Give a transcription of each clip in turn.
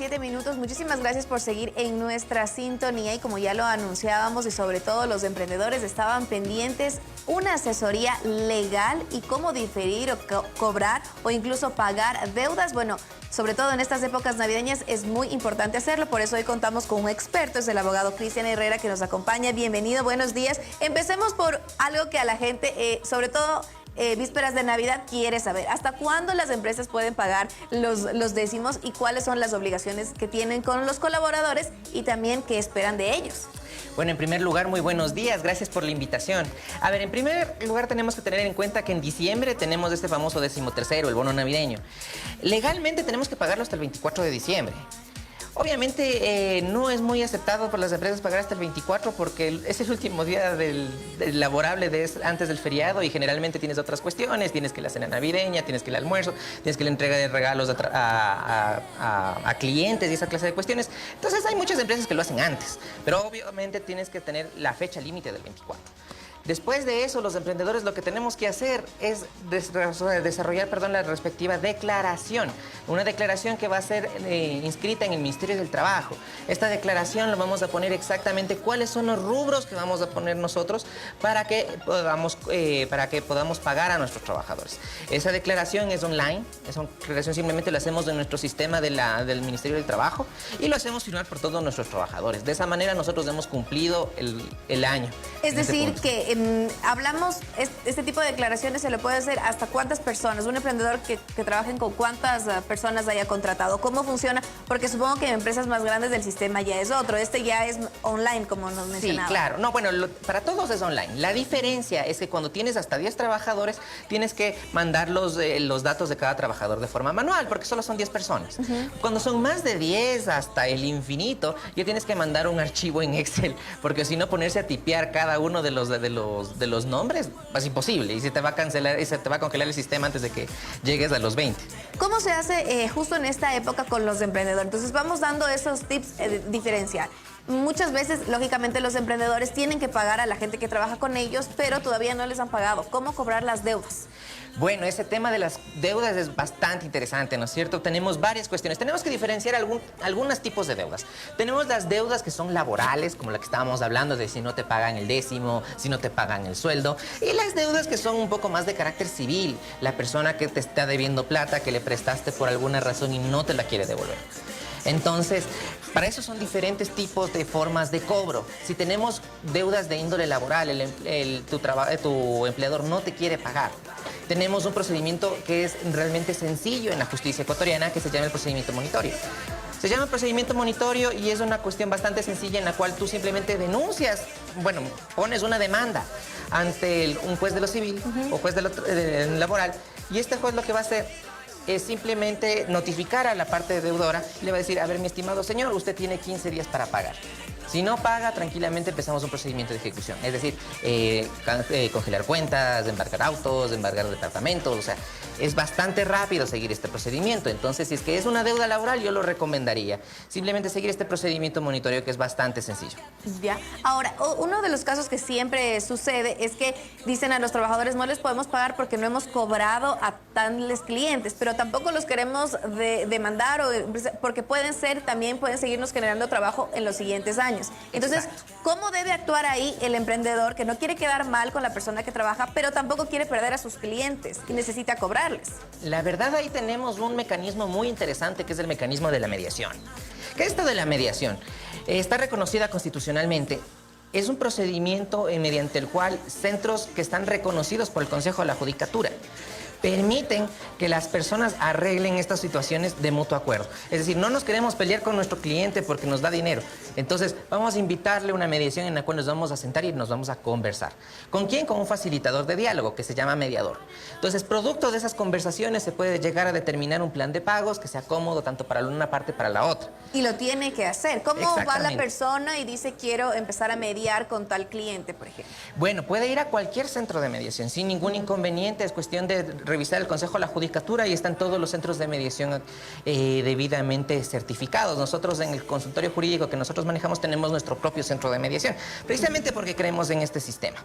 7 minutos. Muchísimas gracias por seguir en nuestra sintonía y como ya lo anunciábamos y sobre todo los emprendedores estaban pendientes una asesoría legal y cómo diferir o cobrar o incluso pagar deudas. Bueno, sobre todo en estas épocas navideñas es muy importante hacerlo, por eso hoy contamos con un experto, es el abogado Cristian Herrera que nos acompaña. Bienvenido, buenos días. Empecemos por algo que a la gente, sobre todo vísperas de Navidad, quiere saber. ¿Hasta cuándo las empresas pueden pagar los décimos y cuáles son las obligaciones que tienen con los colaboradores y también qué esperan de ellos? Bueno, en primer lugar, muy buenos días, gracias por la invitación. A ver, en primer lugar tenemos que tener en cuenta que en diciembre tenemos este famoso 13º, el bono navideño. Legalmente tenemos que pagarlo hasta el 24 de diciembre. Obviamente no es muy aceptado por las empresas pagar hasta el 24 porque es el último día del laborable antes del feriado y generalmente tienes otras cuestiones, tienes que la cena navideña, tienes que el almuerzo, tienes que la entrega de regalos a clientes y esa clase de cuestiones. Entonces hay muchas empresas que lo hacen antes, pero obviamente tienes que tener la fecha límite del 24. Después de eso, los emprendedores lo que tenemos que hacer es desarrollar la respectiva declaración. Una declaración que va a ser inscrita en el Ministerio del Trabajo. Esta declaración lo vamos a poner exactamente cuáles son los rubros que vamos a poner nosotros para que podamos pagar a nuestros trabajadores. Esa declaración es online, esa declaración simplemente la hacemos en nuestro sistema del Ministerio del Trabajo y lo hacemos firmar por todos nuestros trabajadores. De esa manera nosotros hemos cumplido el año. Es decir, que hablamos, este tipo de declaraciones se lo puede hacer hasta cuántas personas, un emprendedor que trabajen con cuántas personas haya contratado, cómo funciona, porque supongo que en empresas más grandes del sistema ya es otro, este ya es online como nos mencionaba. Sí, claro, no, bueno, para todos es online. La diferencia es que cuando tienes hasta 10 trabajadores, tienes que mandar los datos de cada trabajador de forma manual, porque solo son 10 personas. Cuando son más de 10 hasta el infinito, ya tienes que mandar un archivo en Excel, porque si no ponerse a tipear cada uno de los nombres es imposible y se te va a cancelar y se te va a congelar el sistema antes de que llegues a los 20. ¿Cómo se hace justo en esta época con los emprendedores? Entonces vamos dando esos tips diferenciar. Muchas veces, lógicamente, los emprendedores tienen que pagar a la gente que trabaja con ellos, pero todavía no les han pagado. ¿Cómo cobrar las deudas? Bueno, ese tema de las deudas es bastante interesante, ¿no es cierto? Tenemos varias cuestiones. Tenemos que diferenciar algunos tipos de deudas. Tenemos las deudas que son laborales, como la que estábamos hablando de si no te pagan el décimo, si no te pagan el sueldo. Y las deudas que son un poco más de carácter civil. La persona que te está debiendo plata, que le prestaste por alguna razón y no te la quiere devolver. Entonces, para eso son diferentes tipos de formas de cobro. Si tenemos deudas de índole laboral, tu empleador no te quiere pagar, tenemos un procedimiento que es realmente sencillo en la justicia ecuatoriana que se llama el procedimiento monitorio. Se llama procedimiento monitorio y es una cuestión bastante sencilla en la cual tú simplemente denuncias, bueno, pones una demanda ante un juez de lo civil o juez de lo laboral y este juez lo que va a hacer es simplemente notificar a la parte deudora y le va a decir, a ver, mi estimado señor, usted tiene 15 días para pagar. Si no paga, tranquilamente empezamos un procedimiento de ejecución. Es decir, congelar cuentas, embargar autos, embargar departamentos. O sea, es bastante rápido seguir este procedimiento. Entonces, si es que es una deuda laboral, yo lo recomendaría. Simplemente seguir este procedimiento monitorio que es bastante sencillo. Ya. Ahora, uno de los casos que siempre sucede es que dicen a los trabajadores no les podemos pagar porque no hemos cobrado a tales clientes, pero tampoco los queremos demandar porque también pueden seguirnos generando trabajo en los siguientes años. Entonces, exacto, ¿cómo debe actuar ahí el emprendedor que no quiere quedar mal con la persona que trabaja, pero tampoco quiere perder a sus clientes y necesita cobrarles? La verdad, ahí tenemos un mecanismo muy interesante que es el mecanismo de la mediación. ¿Qué es esto de la mediación? Está reconocida constitucionalmente. Es un procedimiento mediante el cual centros que están reconocidos por el Consejo de la Judicatura permiten que las personas arreglen estas situaciones de mutuo acuerdo. Es decir, no nos queremos pelear con nuestro cliente porque nos da dinero. Entonces, vamos a invitarle a una mediación en la cual nos vamos a sentar y nos vamos a conversar. ¿Con quién? Con un facilitador de diálogo que se llama mediador. Entonces, producto de esas conversaciones se puede llegar a determinar un plan de pagos que sea cómodo tanto para una parte como para la otra. Y lo tiene que hacer. ¿Cómo va la persona y dice quiero empezar a mediar con tal cliente, por ejemplo? Bueno, puede ir a cualquier centro de mediación sin ningún inconveniente. Es cuestión de revisar el Consejo de la Judicatura y están todos los centros de mediación debidamente certificados. Nosotros en el consultorio jurídico que nosotros manejamos tenemos nuestro propio centro de mediación, precisamente porque creemos en este sistema.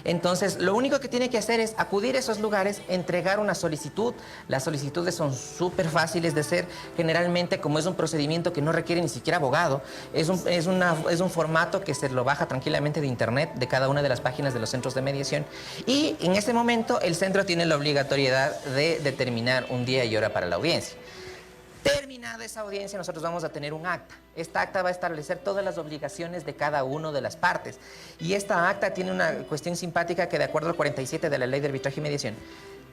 Entonces, lo único que tiene que hacer es acudir a esos lugares, entregar una solicitud. Las solicitudes son súper fáciles de hacer. Generalmente, como es un procedimiento que no requiere ni siquiera abogado, es un formato que se lo baja tranquilamente de internet, de cada una de las páginas de los centros de mediación. Y en ese momento, el centro tiene la obligatoriedad de determinar un día y hora para la audiencia. Terminada esa audiencia, nosotros vamos a tener un acta. Esta acta va a establecer todas las obligaciones de cada una de las partes. Y esta acta tiene una cuestión simpática que, de acuerdo al 47 de la Ley de Arbitraje y Mediación,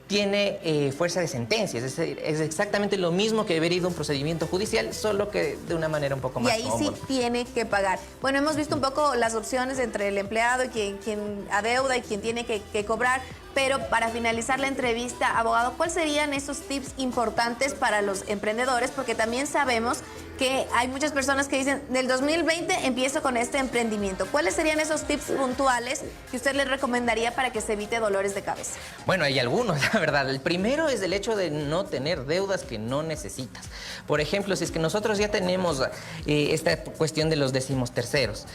tiene fuerza de sentencia. Es decir, es exactamente lo mismo que haber ido a un procedimiento judicial, solo que de una manera un poco más cómoda. Y ahí sí tiene que pagar. Bueno, hemos visto un poco las opciones entre el empleado y quien adeuda y quien tiene que cobrar. Pero para finalizar la entrevista, abogado, ¿cuáles serían esos tips importantes para los emprendedores? Porque también sabemos que hay muchas personas que dicen, del 2020 empiezo con este emprendimiento. ¿Cuáles serían esos tips puntuales que usted les recomendaría para que se evite dolores de cabeza? Bueno, hay algunos, la verdad. El primero es el hecho de no tener deudas que no necesitas. Por ejemplo, si es que nosotros ya tenemos esta cuestión de los décimos terceros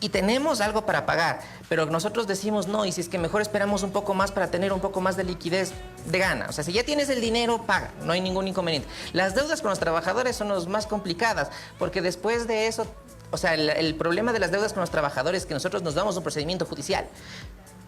y tenemos algo para pagar, pero nosotros decimos no, y si es que mejor esperamos un poco más para tener un poco más de liquidez, de gana. O sea, si ya tienes el dinero, paga, no hay ningún inconveniente. Las deudas con los trabajadores son las más complicadas, porque después de eso, o sea, el problema de las deudas con los trabajadores es que nosotros nos damos un procedimiento judicial.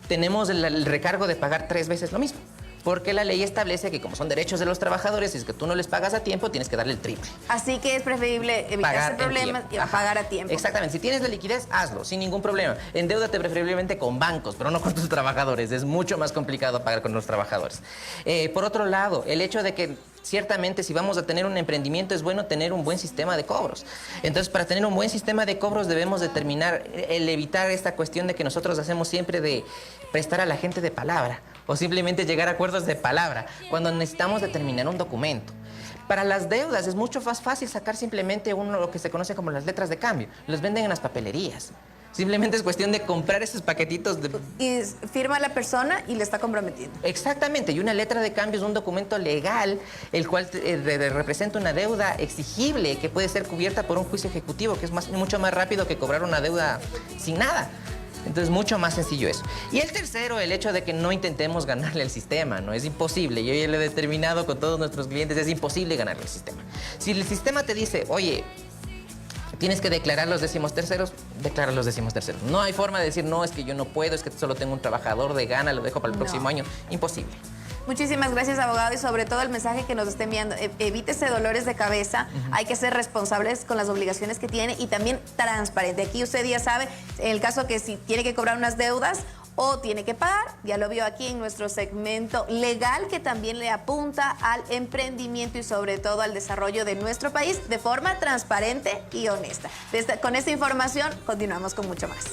Tenemos el recargo de pagar 3 veces lo mismo. Porque la ley establece que como son derechos de los trabajadores, si es que tú no les pagas a tiempo, tienes que darle el triple. Así que es preferible evitarse problemas y pagar a tiempo. Exactamente. Si tienes la liquidez, hazlo, sin ningún problema. Endeúdate preferiblemente con bancos, pero no con tus trabajadores. Es mucho más complicado pagar con los trabajadores. Por otro lado, el hecho de que ciertamente si vamos a tener un emprendimiento es bueno tener un buen sistema de cobros. Entonces, para tener un buen sistema de cobros debemos determinar, evitar esta cuestión de que nosotros hacemos siempre de prestar a la gente de palabra o simplemente llegar a acuerdos de palabra cuando necesitamos determinar un documento. Para las deudas es mucho más fácil sacar simplemente lo que se conoce como las letras de cambio. Los venden en las papelerías. Simplemente es cuestión de comprar esos paquetitos de... Y firma la persona y le está comprometiendo. Exactamente, y una letra de cambio es un documento legal, el cual representa una deuda exigible que puede ser cubierta por un juicio ejecutivo, que es mucho más rápido que cobrar una deuda sin nada. Entonces, mucho más sencillo eso. Y el tercero, el hecho de que no intentemos ganarle al sistema, ¿no? Es imposible. Yo ya lo he determinado con todos nuestros clientes, es imposible ganarle al sistema. Si el sistema te dice, oye, tienes que declarar los décimos terceros, declara los décimos terceros. No hay forma de decir, no, es que yo no puedo, es que solo tengo un trabajador de gana, lo dejo para el próximo año. Imposible. Muchísimas gracias, abogado, y sobre todo el mensaje que nos está enviando. Evítese dolores de cabeza, hay que ser responsables con las obligaciones que tiene y también transparente. Aquí usted ya sabe, en el caso que si tiene que cobrar unas deudas o tiene que pagar, ya lo vio aquí en nuestro segmento legal que también le apunta al emprendimiento y sobre todo al desarrollo de nuestro país de forma transparente y honesta. Con esta información continuamos con mucho más.